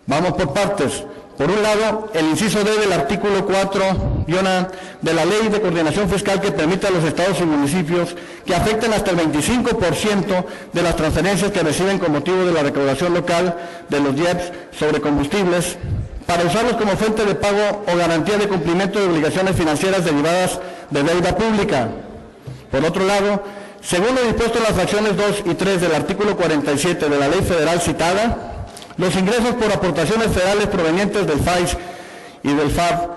Vamos por partes. Por un lado, el inciso D del artículo 4-A de la Ley de Coordinación Fiscal, que permite a los estados y municipios que afecten hasta el 25% de las transferencias que reciben con motivo de la recaudación local de los IEPS sobre combustibles, para usarlos como fuente de pago o garantía de cumplimiento de obligaciones financieras derivadas de deuda pública. Por otro lado, según lo dispuesto en las fracciones 2 y 3 del artículo 47 de la ley federal citada, los ingresos por aportaciones federales provenientes del FAIS y del FAB,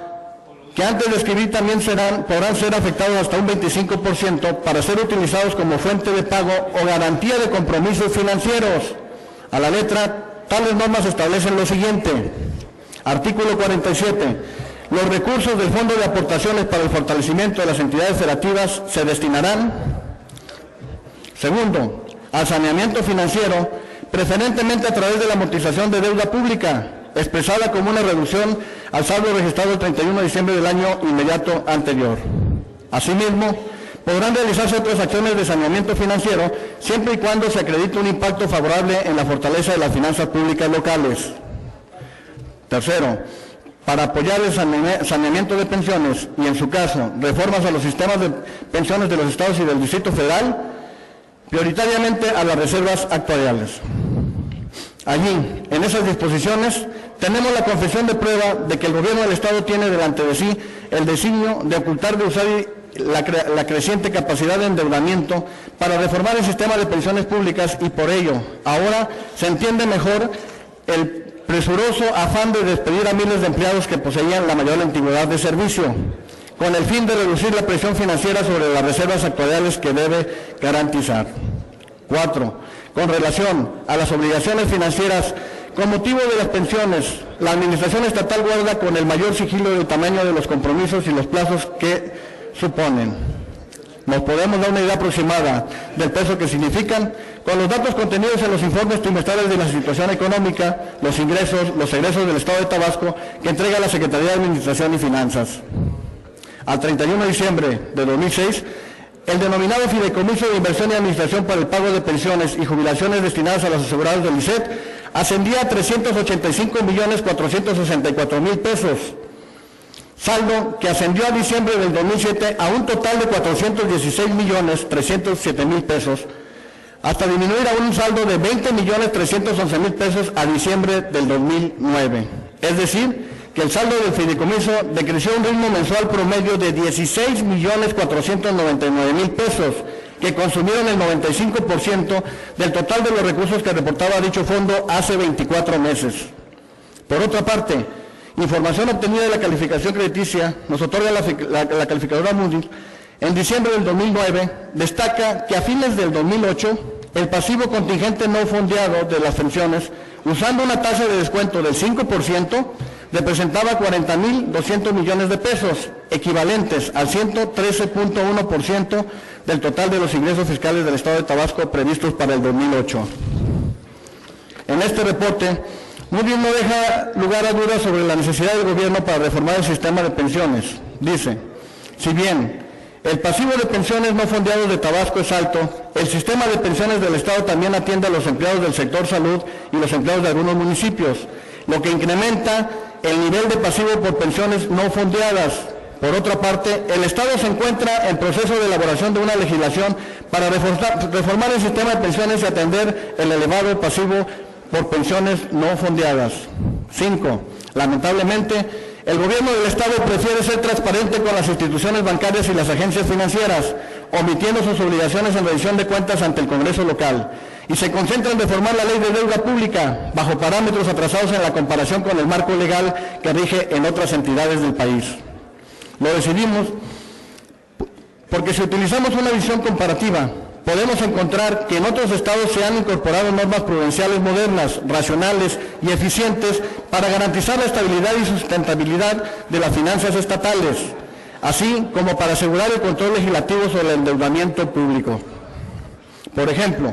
que antes de escribir también podrán ser afectados hasta un 25% para ser utilizados como fuente de pago o garantía de compromisos financieros. A la letra, tales normas establecen lo siguiente. Artículo 47. Los recursos del Fondo de Aportaciones para el Fortalecimiento de las Entidades Federativas se destinarán, segundo, al saneamiento financiero, preferentemente a través de la amortización de deuda pública, expresada como una reducción al saldo registrado el 31 de diciembre del año inmediato anterior. Asimismo, podrán realizarse otras acciones de saneamiento financiero siempre y cuando se acredite un impacto favorable en la fortaleza de las finanzas públicas locales. Tercero, para apoyar el saneamiento de pensiones y, en su caso, reformas a los sistemas de pensiones de los estados y del Distrito Federal, prioritariamente a las reservas actuariales. Allí, en esas disposiciones, tenemos la confesión de prueba de que el gobierno del Estado tiene delante de sí el designio de ocultar de usar la creciente capacidad de endeudamiento para reformar el sistema de pensiones públicas, y por ello, ahora se entiende mejor el presuroso afán de despedir a miles de empleados que poseían la mayor antigüedad de servicio, con el fin de reducir la presión financiera sobre las reservas actuariales que debe garantizar. 4. Con relación a las obligaciones financieras con motivo de las pensiones, la Administración Estatal guarda con el mayor sigilo del tamaño de los compromisos y los plazos que suponen. Nos podemos dar una idea aproximada del peso que significan con los datos contenidos en los informes trimestrales de la situación económica, los egresos del Estado de Tabasco que entrega la Secretaría de Administración y Finanzas. Al 31 de diciembre de 2006, el denominado Fideicomiso de Inversión y Administración para el Pago de Pensiones y Jubilaciones destinadas a los asegurados del ISSSTE ascendía a 385.464.000 pesos, saldo que ascendió a diciembre del 2007 a un total de 416.307.000 pesos, hasta disminuir a un saldo de 20.311.000 pesos a diciembre del 2009. Es decir, que el saldo del fideicomiso decreció a un ritmo mensual promedio de 16.499.000 pesos, que consumieron el 95% del total de los recursos que reportaba dicho fondo hace 24 meses. Por otra parte, información obtenida de la calificación crediticia nos otorga la calificadora Moody's. En diciembre del 2009 destaca que a fines del 2008 el pasivo contingente no fondeado de las pensiones, usando una tasa de descuento del 5%, representaba 40.200 millones de pesos, equivalentes al 113.1% del total de los ingresos fiscales del Estado de Tabasco previstos para el 2008. En este reporte, Moody's no deja lugar a dudas sobre la necesidad del gobierno para reformar el sistema de pensiones. Dice, si bien el pasivo de pensiones no fondeados de Tabasco es alto, el sistema de pensiones del Estado también atiende a los empleados del sector salud y los empleados de algunos municipios, lo que incrementa el nivel de pasivo por pensiones no fondeadas. Por otra parte, el Estado se encuentra en proceso de elaboración de una legislación para reformar el sistema de pensiones y atender el elevado pasivo por pensiones no fondeadas. 5. Lamentablemente, el gobierno del Estado prefiere ser transparente con las instituciones bancarias y las agencias financieras, omitiendo sus obligaciones en rendición de cuentas ante el Congreso local, y se concentra en reformar la ley de deuda pública bajo parámetros atrasados en la comparación con el marco legal que rige en otras entidades del país. Lo decidimos porque si utilizamos una visión comparativa, podemos encontrar que en otros estados se han incorporado normas prudenciales modernas, racionales y eficientes para garantizar la estabilidad y sustentabilidad de las finanzas estatales, así como para asegurar el control legislativo sobre el endeudamiento público. Por ejemplo,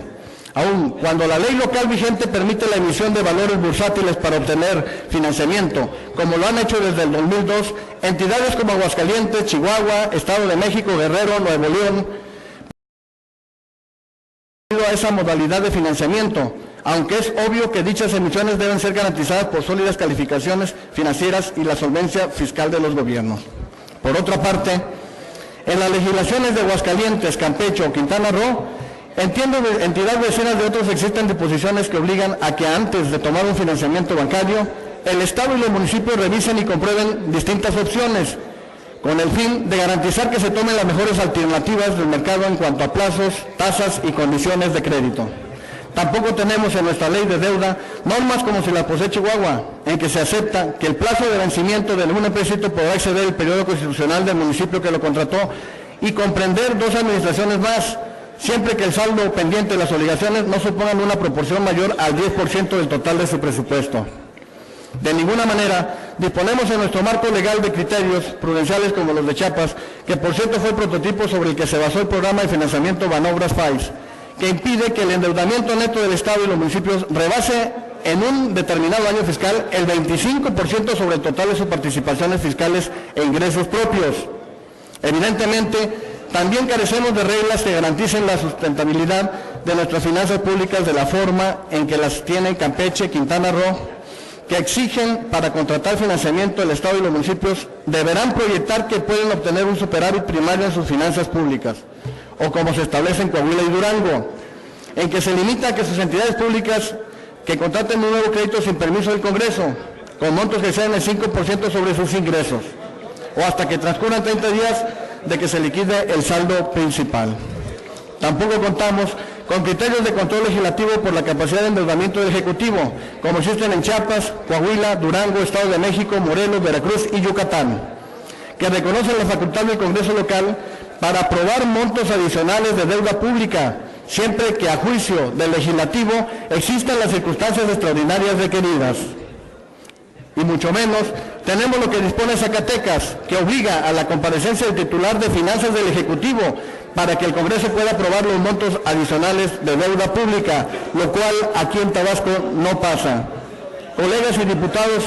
aun cuando la ley local vigente permite la emisión de valores bursátiles para obtener financiamiento, como lo han hecho desde el 2002, entidades como Aguascalientes, Chihuahua, Estado de México, Guerrero, Nuevo León, a esa modalidad de financiamiento, aunque es obvio que dichas emisiones deben ser garantizadas por sólidas calificaciones financieras y la solvencia fiscal de los gobiernos. Por otra parte, en las legislaciones de Aguascalientes, Campeche o Quintana Roo, entidades vecinas de otros existen disposiciones que obligan a que antes de tomar un financiamiento bancario, el Estado y los municipios revisen y comprueben distintas opciones, con el fin de garantizar que se tomen las mejores alternativas del mercado en cuanto a plazos, tasas y condiciones de crédito. Tampoco tenemos en nuestra ley de deuda normas como si la posee Chihuahua, en que se acepta que el plazo de vencimiento de un empréstito podrá exceder el periodo constitucional del municipio que lo contrató y comprender 2 administraciones más, siempre que el saldo pendiente de las obligaciones no supongan una proporción mayor al 10% del total de su presupuesto. De ninguna manera disponemos en nuestro marco legal de criterios prudenciales como los de Chiapas, que por cierto fue el prototipo sobre el que se basó el programa de financiamiento Banobras FAIS, que impide que el endeudamiento neto del Estado y los municipios rebase en un determinado año fiscal el 25% sobre el total de sus participaciones fiscales e ingresos propios. Evidentemente, también carecemos de reglas que garanticen la sustentabilidad de nuestras finanzas públicas de la forma en que las tienen Campeche, Quintana Roo, que exigen para contratar financiamiento el Estado y los municipios deberán proyectar que pueden obtener un superávit primario en sus finanzas públicas, o como se establece en Coahuila y Durango, en que se limita a que sus entidades públicas que contraten un nuevo crédito sin permiso del Congreso, con montos que sean el 5% sobre sus ingresos, o hasta que transcurran 30 días de que se liquide el saldo principal. Tampoco contamos con criterios de control legislativo por la capacidad de endeudamiento del Ejecutivo, como existen en Chiapas, Coahuila, Durango, Estado de México, Morelos, Veracruz y Yucatán, que reconocen la facultad del Congreso local para aprobar montos adicionales de deuda pública, siempre que a juicio del legislativo existan las circunstancias extraordinarias requeridas. Y mucho menos tenemos lo que dispone Zacatecas, que obliga a la comparecencia del titular de finanzas del Ejecutivo para que el Congreso pueda aprobar los montos adicionales de deuda pública, lo cual aquí en Tabasco no pasa. Colegas y diputados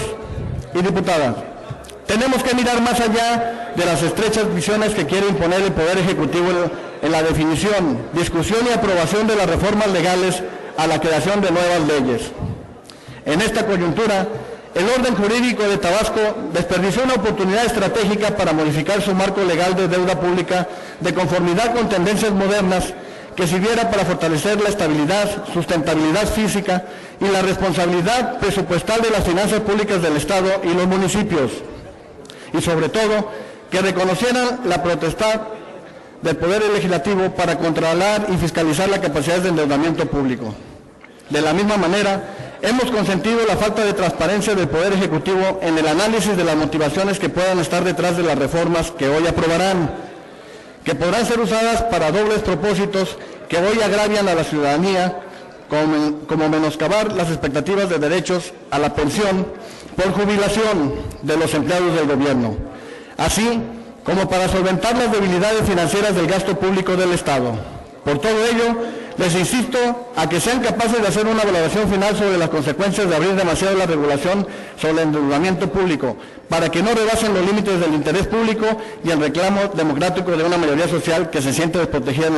y diputadas, tenemos que mirar más allá de las estrechas visiones que quiere imponer el Poder Ejecutivo en la definición, discusión y aprobación de las reformas legales a la creación de nuevas leyes. En esta coyuntura, el orden jurídico de Tabasco desperdició una oportunidad estratégica para modificar su marco legal de deuda pública de conformidad con tendencias modernas que sirviera para fortalecer la estabilidad, sustentabilidad física y la responsabilidad presupuestal de las finanzas públicas del Estado y los municipios. Y sobre todo, que reconocieran la potestad del Poder Legislativo para controlar y fiscalizar la capacidad de endeudamiento público. De la misma manera, hemos consentido la falta de transparencia del Poder Ejecutivo en el análisis de las motivaciones que puedan estar detrás de las reformas que hoy aprobarán, que podrán ser usadas para dobles propósitos que hoy agravian a la ciudadanía, como menoscabar las expectativas de derechos a la pensión por jubilación de los empleados del gobierno, así como para solventar las debilidades financieras del gasto público del Estado. Por todo ello, les insisto a que sean capaces de hacer una valoración final sobre las consecuencias de abrir demasiado la regulación sobre el endeudamiento público, para que no rebasen los límites del interés público y el reclamo democrático de una mayoría social que se siente desprotegida en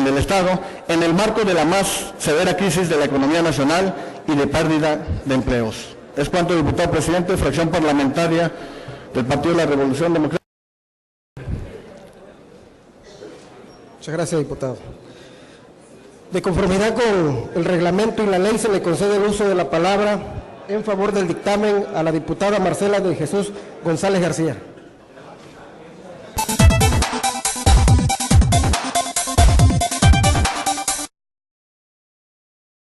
el Estado, en el marco de la más severa crisis de la economía nacional y de pérdida de empleos. Es cuanto, diputado presidente, fracción parlamentaria del Partido de la Revolución Democrática. Muchas gracias, diputado. De conformidad con el reglamento y la ley, se le concede el uso de la palabra en favor del dictamen a la diputada Marcela de Jesús González García.